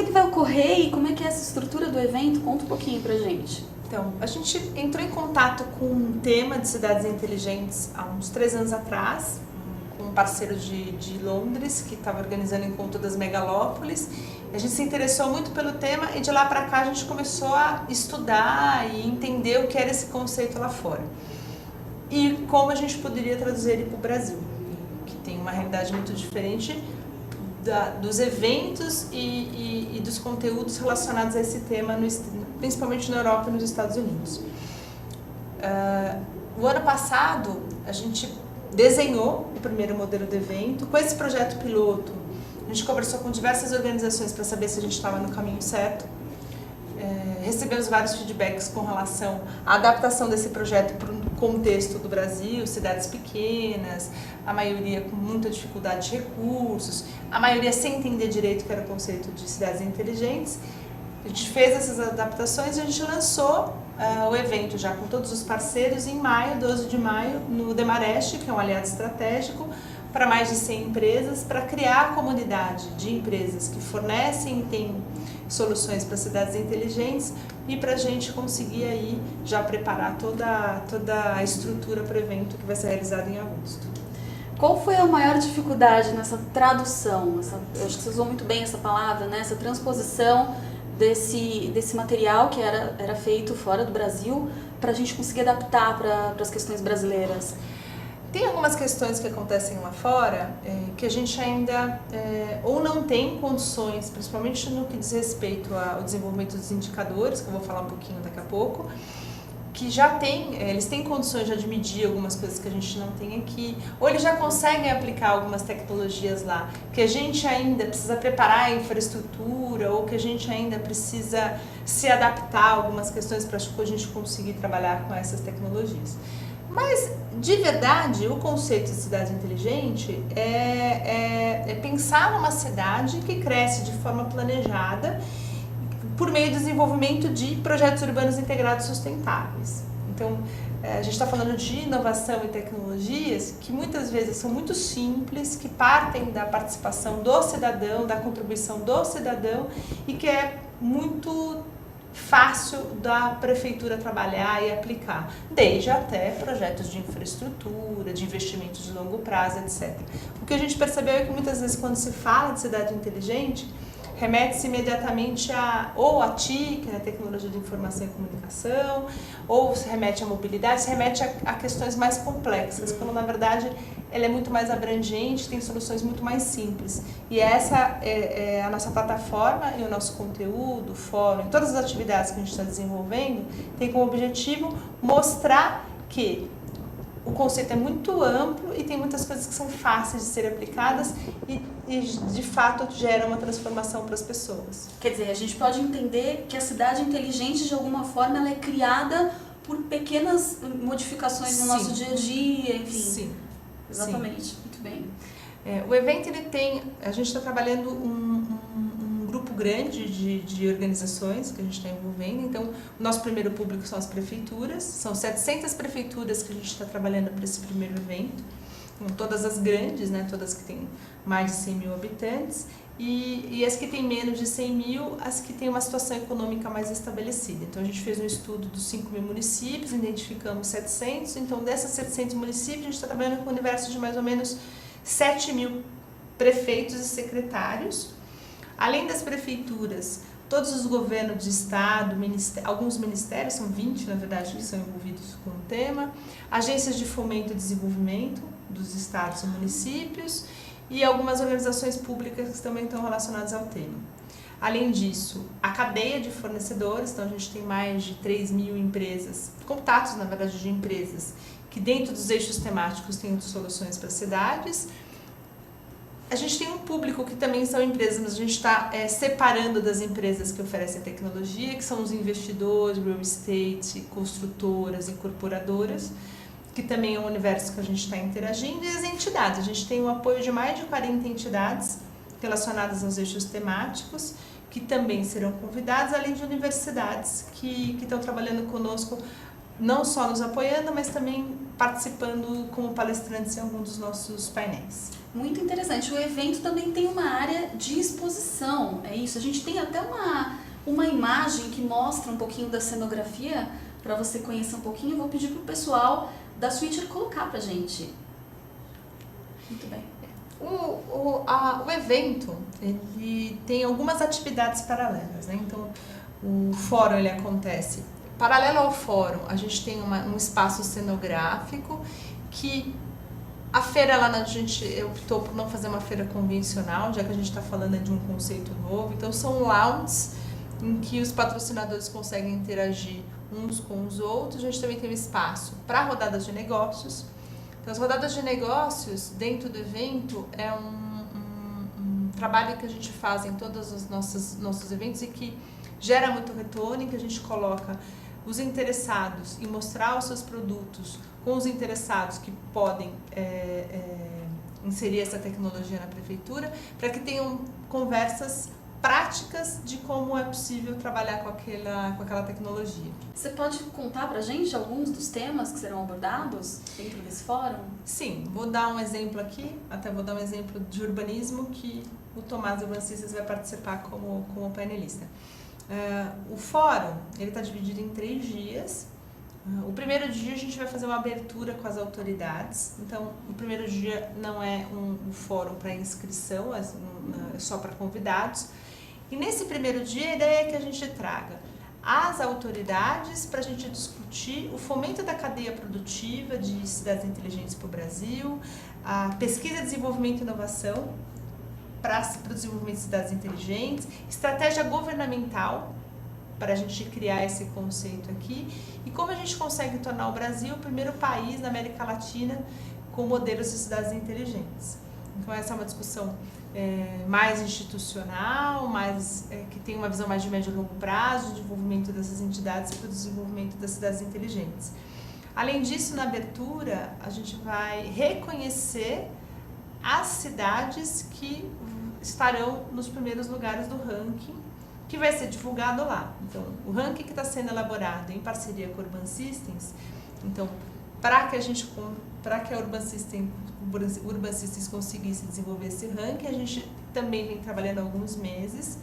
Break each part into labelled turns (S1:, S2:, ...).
S1: é que vai ocorrer e como é que é essa estrutura do evento? Conta um pouquinho pra gente.
S2: Então, a gente entrou em contato com um tema de cidades inteligentes há uns 3 anos atrás, com um parceiro de Londres, que estava organizando o encontro das megalópolis. A gente se interessou muito pelo tema e de lá para cá a gente começou a estudar e entender o que era esse conceito lá fora. E como a gente poderia traduzir ele para o Brasil, que tem uma realidade muito diferente dos eventos e dos conteúdos relacionados a esse tema, principalmente na Europa e nos Estados Unidos. O ano passado, a gente desenhou o primeiro modelo do evento. Com esse projeto piloto, a gente conversou com diversas organizações para saber se a gente estava no caminho certo. Recebemos vários feedbacks com relação à adaptação desse projeto para o contexto do Brasil, cidades pequenas, a maioria com muita dificuldade de recursos, a maioria sem entender direito o que era o conceito de cidades inteligentes. A gente fez essas adaptações e a gente lançou o evento já com todos os parceiros em maio, 12 de maio, no Demarest, que é um aliado estratégico, para mais de 100 empresas, para criar a comunidade de empresas que fornecem e têm soluções para cidades inteligentes e para a gente conseguir aí já preparar toda a estrutura para o evento que vai ser realizado em agosto.
S1: Qual foi a maior dificuldade nessa tradução? Eu acho que você usou muito bem essa palavra, né? Essa transposição desse material que era feito fora do Brasil para a gente conseguir adaptar para as questões brasileiras.
S2: Tem algumas questões que acontecem lá fora que a gente ainda ou não tem condições, principalmente no que diz respeito ao desenvolvimento dos indicadores, que eu vou falar um pouquinho daqui a pouco, que já eles têm condições já de medir algumas coisas que a gente não tem aqui, ou eles já conseguem aplicar algumas tecnologias lá, que a gente ainda precisa preparar a infraestrutura, ou que a gente ainda precisa se adaptar a algumas questões para a gente conseguir trabalhar com essas tecnologias. Mas, de verdade, o conceito de cidade inteligente é pensar numa cidade que cresce de forma planejada por meio do desenvolvimento de projetos urbanos integrados sustentáveis. Então, a gente está falando de inovação e tecnologias que muitas vezes são muito simples, que partem da participação do cidadão, da contribuição do cidadão e que é muito fácil da prefeitura trabalhar e aplicar, desde até projetos de infraestrutura, de investimentos de longo prazo, etc. O que a gente percebeu é que muitas vezes quando se fala de cidade inteligente, remete-se imediatamente ou a TIC, né, tecnologia de informação e comunicação, ou se remete à mobilidade, se remete a questões mais complexas, quando na verdade ela é muito mais abrangente, tem soluções muito mais simples. E essa é a nossa plataforma e o nosso conteúdo, o fórum, todas as atividades que a gente está desenvolvendo, tem como objetivo mostrar que o conceito é muito amplo e tem muitas coisas que são fáceis de serem aplicadas e de fato geram uma transformação para as pessoas.
S1: Quer dizer, a gente pode entender que a cidade inteligente, de alguma forma, ela é criada por pequenas modificações no nosso dia a dia, enfim.
S2: Sim.
S1: Exatamente,
S2: Sim.
S1: muito bem.
S2: O evento, a gente está trabalhando um grupo grande de organizações que a gente está envolvendo. Então, o nosso primeiro público são as prefeituras, são 700 prefeituras que a gente está trabalhando para esse primeiro evento, todas as grandes, né, todas que têm mais de 100 mil habitantes, e as que têm menos de 100 mil, as que têm uma situação econômica mais estabelecida. Então, a gente fez um estudo dos 5 mil municípios, identificamos 700, então dessas 700 municípios, a gente está trabalhando com um universo de mais ou menos 7 mil prefeitos e secretários. Além das prefeituras, todos os governos de estado, alguns ministérios, são 20 na verdade, que são envolvidos com o tema, agências de fomento e desenvolvimento dos estados e municípios e algumas organizações públicas que também estão relacionadas ao tema. Além disso, a cadeia de fornecedores, então a gente tem mais de 3 mil empresas, contatos na verdade de empresas, que dentro dos eixos temáticos têm soluções para cidades. A gente tem um público que também são empresas, mas a gente está separando das empresas que oferecem tecnologia, que são os investidores, real estate, construtoras, incorporadoras, que também é um universo que a gente está interagindo, e as entidades. A gente tem o apoio de mais de 40 entidades relacionadas aos eixos temáticos, que também serão convidadas, além de universidades que estão trabalhando conosco não só nos apoiando, mas também participando como palestrantes em algum dos nossos painéis.
S1: Muito interessante. O evento também tem uma área de exposição, é isso? A gente tem até uma imagem que mostra um pouquinho da cenografia, para você conhecer um pouquinho. Eu vou pedir para o pessoal da Switcher colocar para a gente. Muito bem.
S2: O evento, ele tem algumas atividades paralelas, né? Então, o fórum, ele acontece paralelo ao fórum. A gente tem um espaço cenográfico que a feira lá a gente optou por não fazer uma feira convencional, já que a gente está falando de um conceito novo. Então, são lounges em que os patrocinadores conseguem interagir uns com os outros. A gente também tem um espaço para rodadas de negócios. Então, as rodadas de negócios dentro do evento é um trabalho que a gente faz em todos os nossos eventos e que gera muito retorno, em que a gente coloca os interessados em mostrar os seus produtos com os interessados que podem inserir essa tecnologia na prefeitura, para que tenham conversas práticas de como é possível trabalhar com aquela tecnologia.
S1: Você pode contar pra gente alguns dos temas que serão abordados dentro desse fórum?
S2: Sim, vou dar um exemplo aqui, até vou dar um exemplo de urbanismo que o Tomás Urbancistas vai participar como painelista. O fórum, ele está dividido em 3 dias. O primeiro dia a gente vai fazer uma abertura com as autoridades. Então, o primeiro dia não é um fórum para inscrição, é só para convidados. E nesse primeiro dia a ideia é que a gente traga as autoridades para a gente discutir o fomento da cadeia produtiva de cidades inteligentes para o Brasil, a pesquisa, desenvolvimento e inovação para o desenvolvimento de cidades inteligentes, estratégia governamental para a gente criar esse conceito aqui e como a gente consegue tornar o Brasil o primeiro país na América Latina com modelos de cidades inteligentes. Então essa é uma discussão mais institucional, que tem uma visão mais de médio e longo prazo, de desenvolvimento dessas entidades para o desenvolvimento das cidades inteligentes. Além disso, na abertura, a gente vai reconhecer as cidades que estarão nos primeiros lugares do ranking, que vai ser divulgado lá. Então, o ranking que está sendo elaborado em parceria com a Urban Systems, então, para que a Urban Systems conseguisse desenvolver esse ranking, a gente também vem trabalhando há alguns meses,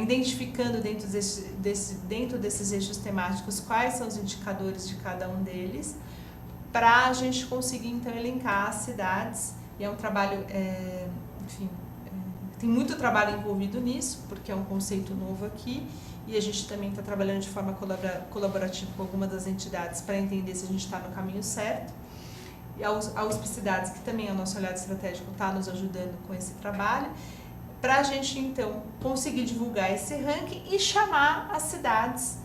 S2: identificando dentro desses eixos temáticos quais são os indicadores de cada um deles, para a gente conseguir, então, elencar as cidades. E é um trabalho, tem muito trabalho envolvido nisso, porque é um conceito novo aqui, e a gente também está trabalhando de forma colaborativa com algumas das entidades para entender se a gente está no caminho certo. E a USP Cidades, que também é o nosso olhar estratégico, está nos ajudando com esse trabalho, para a gente, então, conseguir divulgar esse ranking e chamar as cidades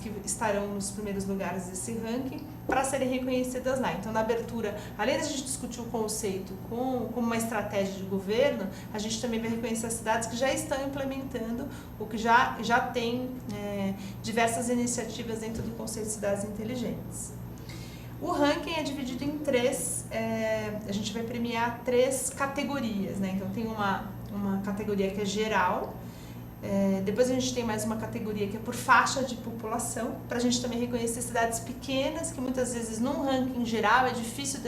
S2: que estarão nos primeiros lugares desse ranking para serem reconhecidas lá. Então, na abertura, além de a gente discutir o conceito como uma estratégia de governo, a gente também vai reconhecer as cidades que já estão implementando ou que já tem diversas iniciativas dentro do conceito de cidades inteligentes. O ranking é dividido em 3, a gente vai premiar 3 categorias, né? Então, tem uma categoria que é geral. Depois a gente tem mais uma categoria que é por faixa de população, para a gente também reconhecer cidades pequenas, que muitas vezes num ranking geral é difícil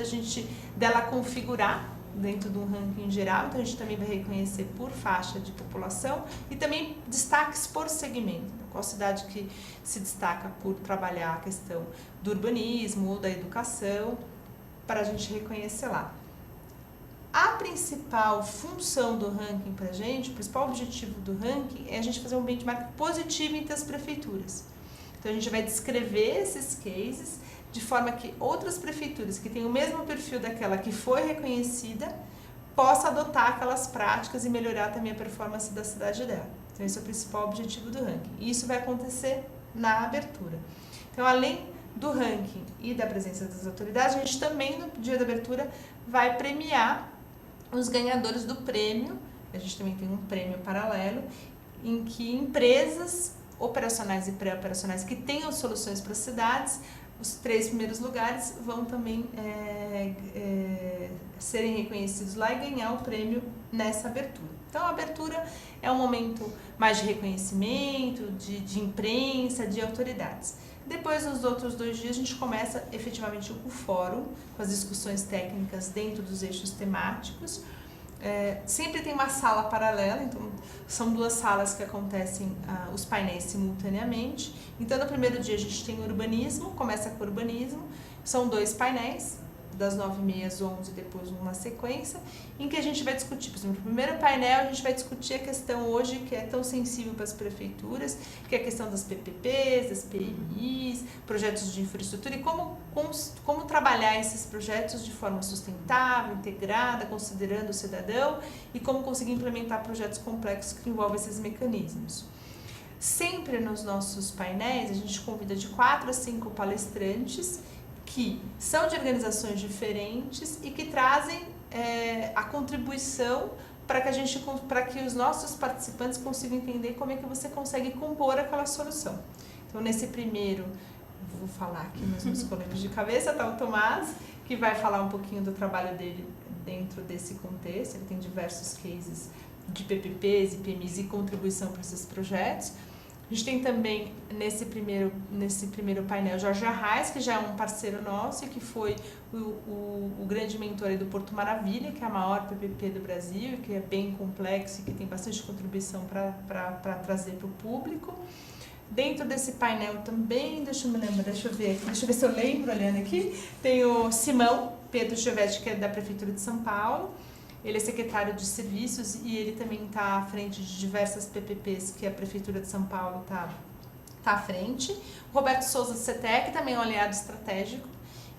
S2: dela configurar dentro de um ranking geral, então a gente também vai reconhecer por faixa de população e também destaques por segmento, qual cidade que se destaca por trabalhar a questão do urbanismo ou da educação, para a gente reconhecer lá. A principal função do ranking para a gente, o principal objetivo do ranking é a gente fazer um benchmark positivo entre as prefeituras. Então a gente vai descrever esses cases de forma que outras prefeituras que têm o mesmo perfil daquela que foi reconhecida possam adotar aquelas práticas e melhorar também a performance da cidade dela. Então esse é o principal objetivo do ranking. E isso vai acontecer na abertura. Então, além do ranking e da presença das autoridades, a gente também no dia da abertura vai premiar os ganhadores do prêmio. A gente também tem um prêmio paralelo em que empresas operacionais e pré-operacionais que tenham soluções para as cidades, os 3 primeiros lugares vão também serem reconhecidos lá e ganhar o prêmio nessa abertura. Então, a abertura é um momento mais de reconhecimento, de imprensa, de autoridades. Depois, nos outros 2 dias, a gente começa efetivamente o fórum, com as discussões técnicas dentro dos eixos temáticos. Sempre tem uma sala paralela, então são 2 salas que acontecem os painéis simultaneamente. Então, no primeiro dia a gente tem urbanismo, começa com urbanismo, são 2 painéis, das 9h30 às 11h, depois uma sequência, em que a gente vai discutir, por exemplo, no primeiro painel a gente vai discutir a questão hoje que é tão sensível para as prefeituras, que é a questão das PPPs, das PMIs, projetos de infraestrutura e como trabalhar esses projetos de forma sustentável, integrada, considerando o cidadão e como conseguir implementar projetos complexos que envolvem esses mecanismos. Sempre nos nossos painéis a gente convida de 4 a 5 palestrantes que são de organizações diferentes e que trazem a contribuição para que os nossos participantes consigam entender como é que você consegue compor aquela solução. Então, nesse primeiro, vou falar aqui nos meus colegas de cabeça, tá o Tomás, que vai falar um pouquinho do trabalho dele dentro desse contexto. Ele tem diversos cases de PPPs e PMIs e contribuição para esses projetos. A gente tem também, nesse primeiro painel, Jorge Arraes, que já é um parceiro nosso e que foi o grande mentor aí do Porto Maravilha, que é a maior PPP do Brasil, que é bem complexo e que tem bastante contribuição para trazer para o público. Dentro desse painel também, deixa eu ver se eu lembro, olhando aqui, tem o Simão Pedro Giovetti, que é da Prefeitura de São Paulo. Ele é secretário de serviços e ele também está à frente de diversas PPPs que a Prefeitura de São Paulo está à frente. O Roberto Souza do CETEC, que também é um aliado estratégico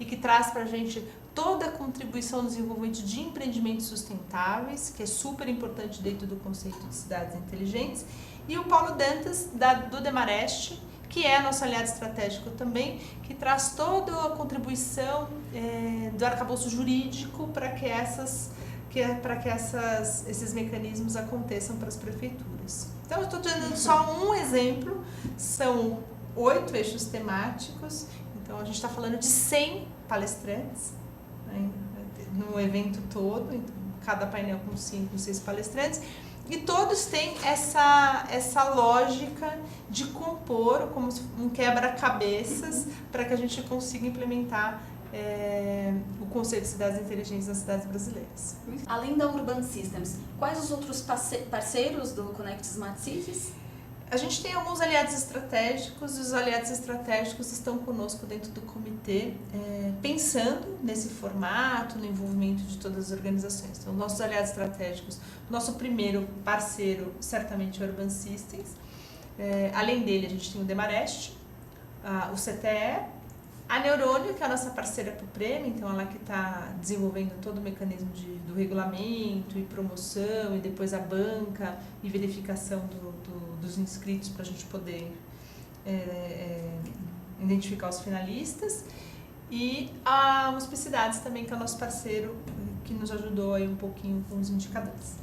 S2: e que traz para a gente toda a contribuição no desenvolvimento de empreendimentos sustentáveis, que é super importante dentro do conceito de cidades inteligentes. E o Paulo Dantas, do Demarest, que é nosso aliado estratégico também, que traz toda a contribuição do arcabouço jurídico para que esses mecanismos aconteçam para as prefeituras. Então, eu estou dando só um exemplo, são 8 eixos temáticos, então a gente está falando de 100 palestrantes, né, no evento todo, então, cada painel com 5, 6 palestrantes, e todos têm essa lógica de compor como um quebra-cabeças para que a gente consiga implementar o conceito de cidades inteligentes nas cidades brasileiras.
S1: Além da Urban Systems, quais os outros parceiros do Connect Smart Cities?
S2: A gente tem alguns aliados estratégicos e os aliados estratégicos estão conosco dentro do comitê, pensando nesse formato, no envolvimento de todas as organizações. Então, nossos aliados estratégicos, nosso primeiro parceiro, certamente, é o Urban Systems. Além dele, a gente tem o Demarest, o CTE, a Neurônio, que é a nossa parceira para o prêmio, então ela que está desenvolvendo todo o mecanismo do regulamento e promoção e depois a banca e verificação dos inscritos para a gente poder identificar os finalistas. E a Hospicidades também, que é o nosso parceiro, que nos ajudou aí um pouquinho com os indicadores.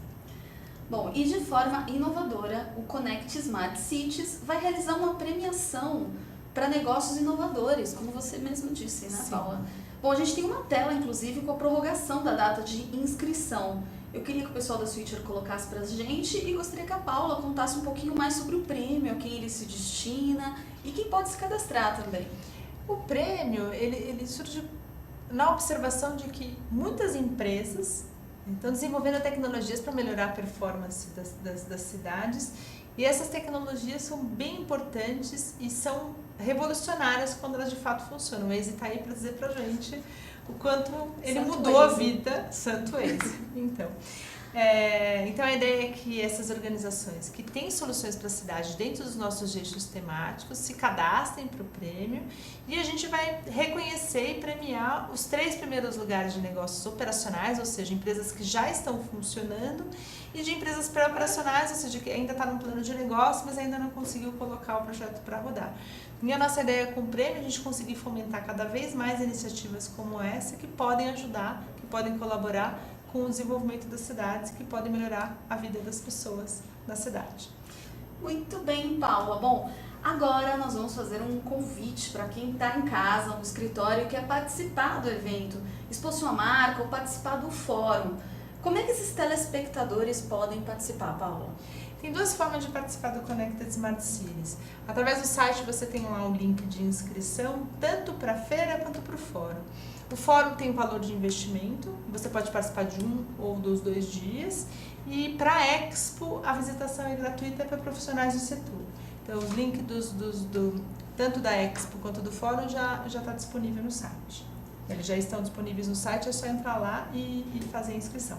S1: Bom, e de forma inovadora, o Connect Smart Cities vai realizar uma premiação para negócios inovadores, como você mesmo disse, né, Paula? Bom, a gente tem uma tela, inclusive, com a prorrogação da data de inscrição. Eu queria que o pessoal da Switcher colocasse para a gente e gostaria que a Paula contasse um pouquinho mais sobre o prêmio, a quem ele se destina e quem pode se cadastrar também.
S2: O prêmio, ele surge na observação de que muitas empresas estão desenvolvendo tecnologias para melhorar a performance das cidades. E essas tecnologias são bem importantes e são revolucionárias quando elas de fato funcionam. O Waze está aí para dizer para a gente o quanto ele mudou a vida. Santo Waze. Então a ideia é que essas organizações que têm soluções para a cidade dentro dos nossos eixos temáticos se cadastrem para o prêmio e a gente vai reconhecer e premiar os 3 primeiros lugares de negócios operacionais, ou seja, empresas que já estão funcionando, e de empresas pré-operacionais, ou seja, que ainda está no plano de negócio, mas ainda não conseguiu colocar o projeto para rodar. E a nossa ideia com o prêmio é a gente conseguir fomentar cada vez mais iniciativas como essa que podem ajudar, que podem colaborar com o desenvolvimento das cidades, que podem melhorar a vida das pessoas na cidade.
S1: Muito bem, Paula. Bom, agora nós vamos fazer um convite para quem está em casa, no escritório, e quer participar do evento, expor sua marca ou participar do fórum. Como é que esses telespectadores podem participar, Paula?
S2: Tem duas formas de participar do Connected Smart Cities. Através do site você tem lá um link de inscrição, tanto para a feira quanto para o fórum. O fórum tem valor de investimento, você pode participar de um ou dos 2 dias. E para a Expo, a visitação é gratuita para profissionais do setor. Então, o link tanto da Expo quanto do fórum já está disponível no site. Eles já estão disponíveis no site, é só entrar lá e fazer a inscrição.